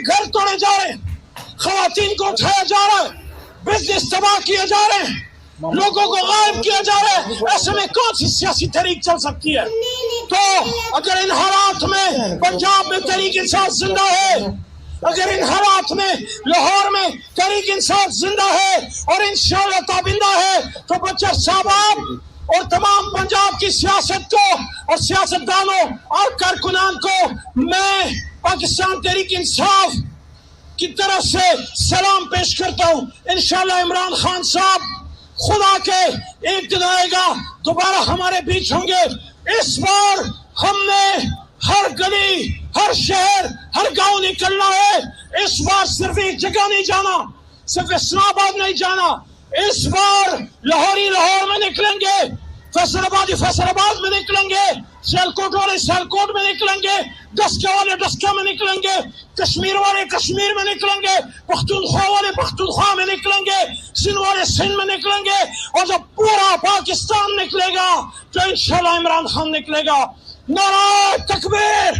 گھر توڑے جا رہے ہیں، خواتین کو اٹھایا جا رہا ہے، بزنس تباہ کیے جا رہے ہیں، لوگوں کو غائب کیا جا رہا ہے، ایسے میں کون سی سیاسی تحریک چل سکتی ہے؟ تو اگر ان حالات میں پنجاب میں تحریک انصاف زندہ ہے، اگر ان حالات میں لاہور میں تحریک انصاف زندہ ہے اور انشاءاللہ تابندہ ہے، تو بچہ صاحب اور تمام پنجاب کی سیاست کو اور سیاستدانوں اور کارکنان کو میں پاکستان تحریک انصاف کی طرف سے سلام پیش کرتا ہوں۔ انشاءاللہ عمران خان صاحب خدا کے ایک دن آئے گا، دوبارہ ہمارے بیچ ہوں گے۔ اس بار ہم نے ہر گلی، ہر شہر، ہر گاؤں نکلنا ہے۔ اس بار صرف ایک جگہ نہیں جانا، صرف اسلام آباد نہیں جانا، اس بار لاہوری لاہور میں نکلیں گے، فیصل آبادی فیصل آباد میں نکلیں گے، سیالکوٹ والے سیالکوٹ میں نکلیں گے، ڈسکہ والے ڈسکہ میں نکلیں گے، کشمیر والے کشمیر میں نکلیں گے، پختونخوا والے پختونخوا میں نکلیں گے، سندھ والے سندھ میں نکلیں گے، اور جب پورا پاکستان نکلے گا تو انشاءاللہ عمران خان نکلے گا۔ نعرہ تکبیر!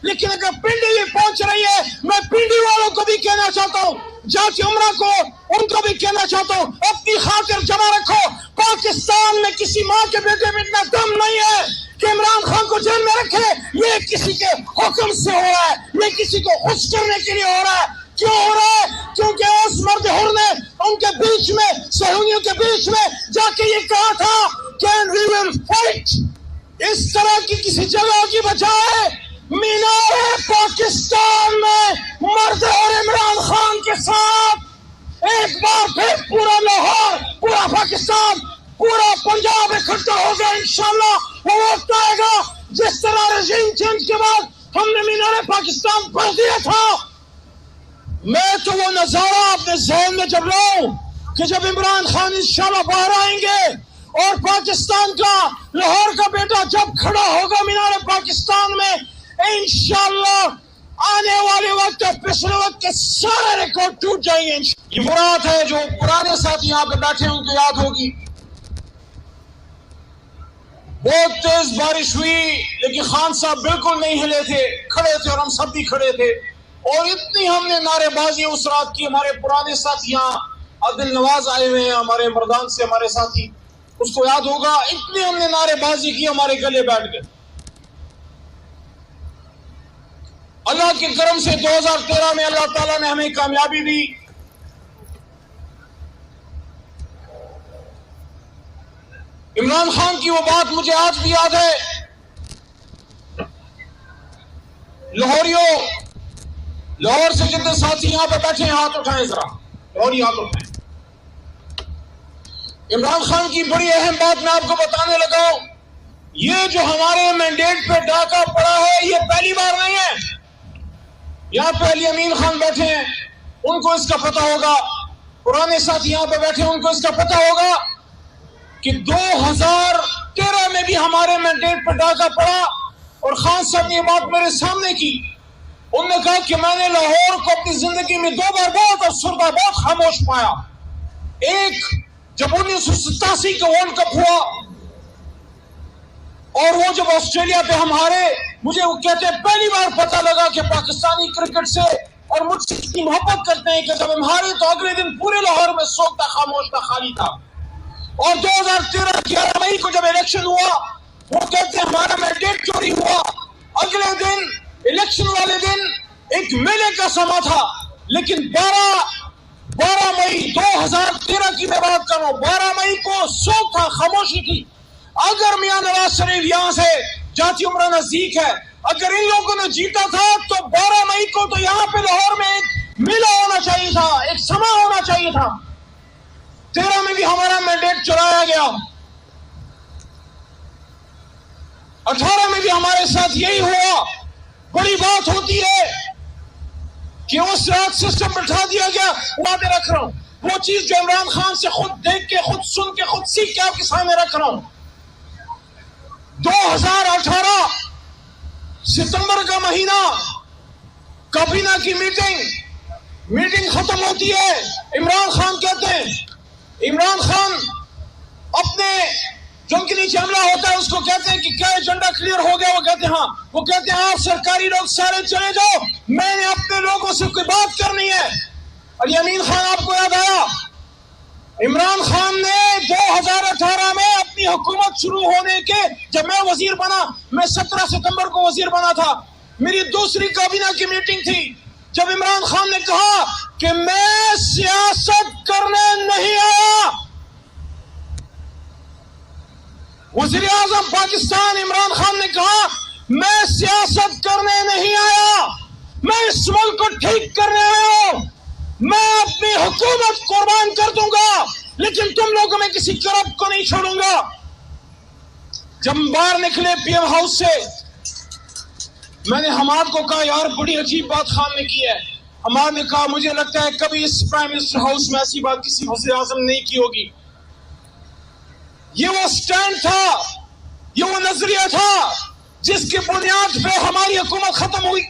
لیکن اگر پنڈی بھی پہنچ رہی ہے، میں پنڈی والوں کو بھی کہنا چاہتا ہوں، جاتی عمرہ کو ان کو بھی کہنا چاہتا ہوں، اپنی خاطر جمع رکھو۔ پاکستان میں کسی ماں کے بیٹے میں اتنا دم نہیں ہے کہ عمران خان کو جیل میں رکھے۔ یہ کسی کے حکم سے ہو رہا ہے، یہ کسی کو خوش کرنے کے لیے ہو رہا ہے۔ کیوں ہو رہا ہے؟ کیونکہ اس مرد حر نے ان کے بیچ میں، صہیونیوں کے بیچ میں جا کے یہ کہا تھا کہ we will fight۔ اس طرح کی کسی جگہ کی بجائے مینار پاکستان میں مرد اور عمران خان کے ساتھ ایک بار پھر پورا لاہور، پورا پاکستان، پورا پنجاب اکٹھا ہوگا۔ انشاءاللہ وہ وقت آئے گا جس طرح رژیم چینج کے بعد ہم نے مینار پاکستان بھر دیا تھا۔ میں تو وہ نظارہ اپنے ذہن میں جب لاؤں کہ جب عمران خان انشاءاللہ باہر آئیں گے اور پاکستان کا، لاہور کا بیٹا جب کھڑا ہوگا مینار پاکستان میں، انشاءاللہ آنے والے وقت اور پچھلے وقت کے سارے ریکارڈ ٹوٹ جائیں گے۔ یہ وہ رات ہے جو پرانے ساتھی یہاں پہ بیٹھے ان کو یاد ہوگی۔ بہت تیز بارش ہوئی لیکن خان صاحب بالکل نہیں ہلے تھے، کھڑے تھے اور ہم سب بھی کھڑے تھے، اور اتنی ہم نے نعرے بازی اس رات کی۔ ہمارے پرانے ساتھی یہاں عادل نواز آئے ہوئے ہیں ہمارے مردان سے، ہمارے ساتھی، اس کو یاد ہوگا، اتنی ہم نے نعرے بازی کی، ہمارے گلے بیٹھ گئے۔ اللہ کے کرم سے 2013 میں اللہ تعالیٰ نے ہمیں کامیابی دی۔ عمران خان کی وہ بات مجھے آج بھی یاد ہے۔ لاہوریوں، لاہور سے جتنے ساتھی یہاں پہ بیٹھے ہیں ہاتھ اٹھائیں ذرا، لاہوری ہاتھ اٹھائیں۔ عمران خان کی بڑی اہم بات میں آپ کو بتانے لگا ہوں، یہ جو ہمارے مینڈیٹ پہ ڈاکہ پڑا ہے یہ پہلی بار نہیں ہے۔ یہاں پہ علی امین خان بیٹھے ہیں، ان کو اس کا پتہ ہوگا، پرانے ساتھی یہاں پہ بیٹھے ہیں ان کو اس کا پتہ ہوگا کہ 2013 میں بھی ہمارے مینڈیٹ پہ ڈاکہ پڑا، اور خان صاحب نے یہ بات میرے سامنے کی۔ انہوں نے کہا کہ میں نے لاہور کو اپنی زندگی میں 2 بار بہت افسردہ، بہت خاموش پایا۔ ایک جب 1987 کا ورلڈ کپ ہوا اور وہ جب آسٹریلیا پہ ہم ہارے، مجھے وہ کہتے ہیں پہلی بار پتہ لگا کہ پاکستانی کرکٹ سے اور مجھ سے اتنی محبت کرتے ہیں کہ جب ہم ہارے تو اگلے دن پورے لاہور میں سوگ تھا، خاموش تھا، خالی تھا۔ اور 2013 11 مئی کو جب الیکشن ہوا، وہ کہتے ہیں ہمارا مینڈیٹ چوری ہوا۔ اگلے دن، الیکشن والے دن ایک میلے کا سما تھا، لیکن 12 مئی 2013 کی میں بات کر رہا ہوں، 12 مئی کو سوگ تھا، خاموشی تھی۔ اگر میاں نواز شریف یہاں سے جاتی عمرہ نزدیک ہے، اگر ان لوگوں نے جیتا تھا تو 12 مئی کو تو یہاں پہ لاہور میں ایک میلہ ہونا چاہیے تھا، ایک سما ہونا چاہیے تھا۔ 13 میں بھی ہمارا مینڈیٹ چرایا گیا، 18 میں بھی ہمارے ساتھ یہی ہوا۔ بڑی بات ہوتی ہے کہ اس رات سسٹم بٹھا دیا گیا۔ وعدے رکھ رہا ہوں، وہ چیز جو عمران خان سے خود دیکھ کے، خود سن کے، خود سیکھ کے آپ کے سامنے رکھ رہا ہوں۔ 2018 ستمبر کا مہینہ، کابینہ کی میٹنگ ختم ہوتی ہے، عمران خان کہتے ہیں، عمران خان اپنے جو ان کے نیچے حملہ ہوتا ہے اس کو کہتے ہیں کہ کیا ایجنڈا کلیئر ہو گیا؟ وہ کہتے ہیں ہاں. وہ کہتے ہیں آپ سرکاری لوگ سارے چلے جاؤ، میں نے اپنے لوگوں سے کوئی بات کرنی ہے. اور یمین خان آپ کو یاد آیا، عمران خان نے 2018 میں اپنی حکومت شروع ہونے کے جب میں وزیر بنا، میں 17 ستمبر کو وزیر بنا تھا، میری دوسری کابینہ کی میٹنگ تھی، جب عمران خان نے کہا کہ میں سیاست کرنے نہیں آیا. وزیر اعظم پاکستان عمران خان نے کہا میں سیاست کرنے نہیں آیا، میں اس ملک کو ٹھیک کرنے آیا ہوں، میں اپنی حکومت قربان کر دوں گا لیکن تم لوگوں میں کسی کرپٹ کو نہیں چھوڑوں گا. جب باہر نکلے پی ایم ہاؤس سے، میں نے حماد کو کہا یار بڑی عجیب بات خان نے کی ہے. حماد نے کہا مجھے لگتا ہے کبھی اس پرائم منسٹر ہاؤس میں ایسی بات کسی وزیر اعظم نے نہیں کی ہوگی. یہ وہ سٹینڈ تھا، یہ وہ نظریہ تھا جس کی بنیاد پہ ہماری حکومت ختم ہوئی.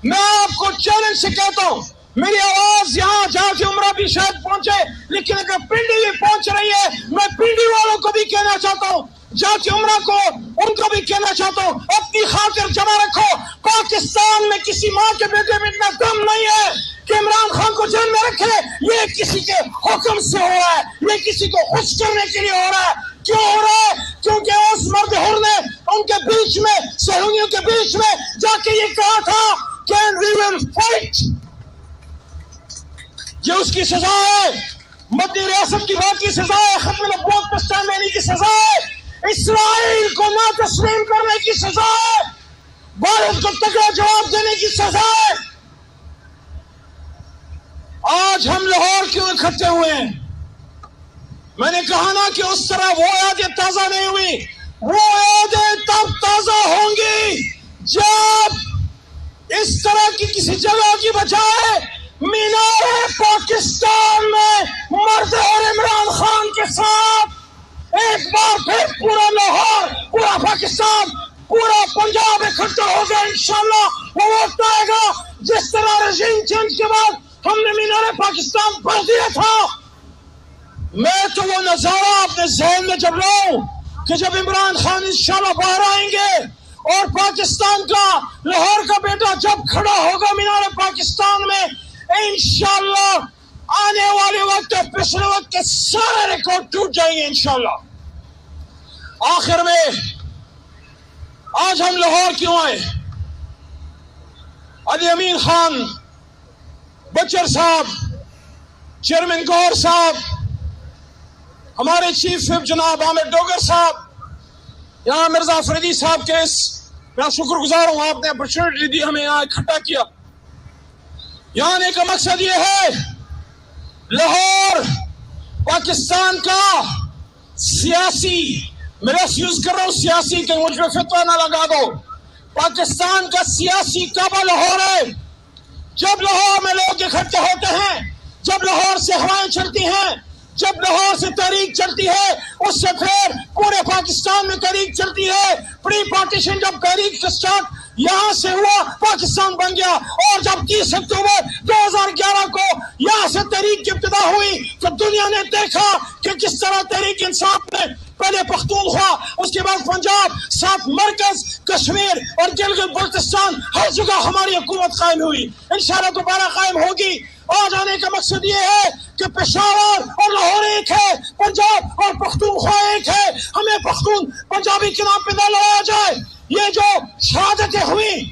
میں آپ کو چیلنج سے کہتا ہوں، میری آواز یہاں جا کے عمرہ بھی شاید پہنچے، لیکن اگر پنڈی بھی پہنچ رہی ہے، میں پنڈی والوں کو بھی کہنا چاہتا ہوں، جا کے عمرہ کو ان کو بھی کہنا چاہتا ہوں، اپنی خاطر جمع رکھو. پاکستان میں کسی ماں کے بیٹے میں اتنا دم نہیں ہے کہ عمران خان کو جیل میں رکھے. یہ کسی کے حکم سے ہو رہا ہے، یہ کسی کو خوش کرنے کے لیے ہو رہا ہے. کیوں ہو رہا ہے؟ کیونکہ اس مرد حر نے ان کے بیچ میں، صہیونیوں کے بیچ میں جا کے یہ کہا تھا کہ we will fight. یہ اس کی سزا ہے، مدنی ریاست کی بات کی سزا ہے، ختم نبوت پر سٹینڈ لینے کی سزا ہے، اسرائیل کو نہ تسلیم کرنے کی سزا ہے، بھارت کو تگڑا جواب دینے کی سزا ہے. آج ہم لاہور کیوں اکٹھے ہوئے ہیں؟ میں نے کہا نا کہ اس طرح وہ یادیں تازہ نہیں ہوئی، وہ یادیں تب تازہ ہوں گی جب اس طرح کی کسی جگہ کی بجائے مینار پاکستان میں مرد اور عمران خان کے ساتھ ایک بار پھر پورا لاہور، پورا پاکستان، پورا پنجاب اکٹھا ہوگا. انشاءاللہ وہ وقت آئے گا جس طرح رژیم چینج کے بعد ہم نے مینار پاکستان بھر دیا تھا. میں تو وہ نظارہ اپنے ذہن میں جب لاؤں کہ جب عمران خان انشاءاللہ باہر آئیں گے اور پاکستان کا، لاہور کا بیٹا جب کھڑا ہوگا مینار پاکستان میں، انشاءاللہ آنے والے وقت پچھلے وقت کے سارے ریکارڈ ٹوٹ جائیں گے انشاءاللہ. آخر میں آج ہم لاہور کیوں آئے؟ علی امین خان، بچر صاحب، چیئرمین گور صاحب، ہمارے چیف وپ جناب عامر ڈوگر صاحب، یہاں مرزا فریدی صاحب کے میں شکر گزار ہوں، آپ نے اپرچونٹی دی ہمیں یہاں اکٹھا کیا. یہاں آنے کا مقصد یہ ہے لاہور پاکستان کا سیاسی، میں لفظ یوز کر رہا ہوں سیاسی کہ مجھ پہ فتویٰ نہ لگا دو، پاکستان کا سیاسی کعبہ لاہور ہے. جب لاہور میں لوگ اکٹھے ہوتے ہیں، جب لاہور سے ہوائیں چلتی ہیں، جب لاہور سے تحریک چلتی ہے، اس سے پھر پورے پاکستان میں تحریک چلتی ہے. پری پارٹیشن جب تحریک اسٹارٹ یہاں سے ہوا، پاکستان بن گیا. اور جب 30 اکتوبر 2011 کو یہاں سے تحریک کی ابتدا ہوئی تو دنیا نے دیکھا کہ کس طرح تحریک انصاف میں پہلے پختونخوا، اس کے بعد پنجاب، ساتھ مرکز، کشمیر اور گلگت بلتستان، ہر جگہ ہماری حکومت قائم ہوئی. انشاءاللہ دوبارہ قائم ہوگی. آج آنے کا مقصد یہ ہے کہ پشاور اور لاہور ایک ہے، پنجاب اور پختونخوا ایک ہے. ہمیں پختون پنجابی کے نام پہ نہ لڑایا جائے. یہ جو شہادتیں ہوئی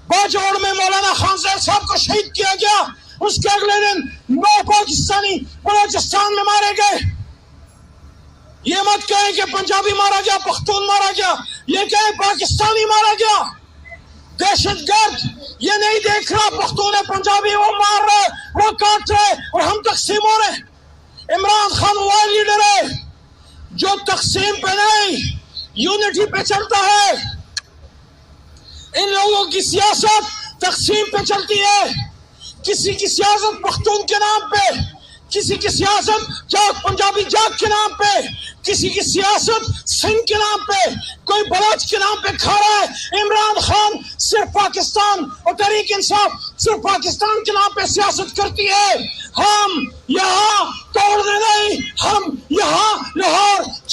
باجوڑ میں مولانا خان زید صاحب کو شہید کیا گیا، اس کے اگلے دن 9 پاکستانی بلوچستان میں مارے گئے. یہ مت کہیں کہ پنجابی مارا گیا، پختون مارا گیا، یہ کہیں پاکستانی مارا گیا. دہشت گرد یہ نہیں دیکھ رہا پختون ہے پنجابی، وہ مار رہے، وہ کاٹ رہے اور ہم تقسیم ہو رہے. عمران خان وہ لیڈر ہے جو تقسیم پہ نہیں، یونٹی پہ چلتا ہے. ان لوگوں کی سیاست تقسیم پہ چلتی ہے. کسی کی سیاست پختون کے نام پہ، کسی کی سیاست جاگ پنجابی جاگ کے نام پہ، کسی کی سیاست سنگھ کے نام پہ، کوئی بلوچ کے نام پہ کھا رہا ہے. عمران خان صرف پاکستان اور تحریک انصاف صرف پاکستان کے نام پہ سیاست کرتی ہے. ہم یہاں توڑنے نہیں، ہم یہاں لاہور